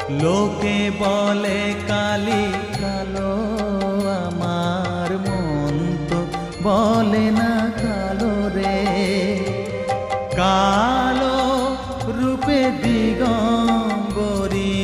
লোকে বলে কালি কালো, আমার মন তো বলে না কালো রে। কালো রূপে দিগম্বরী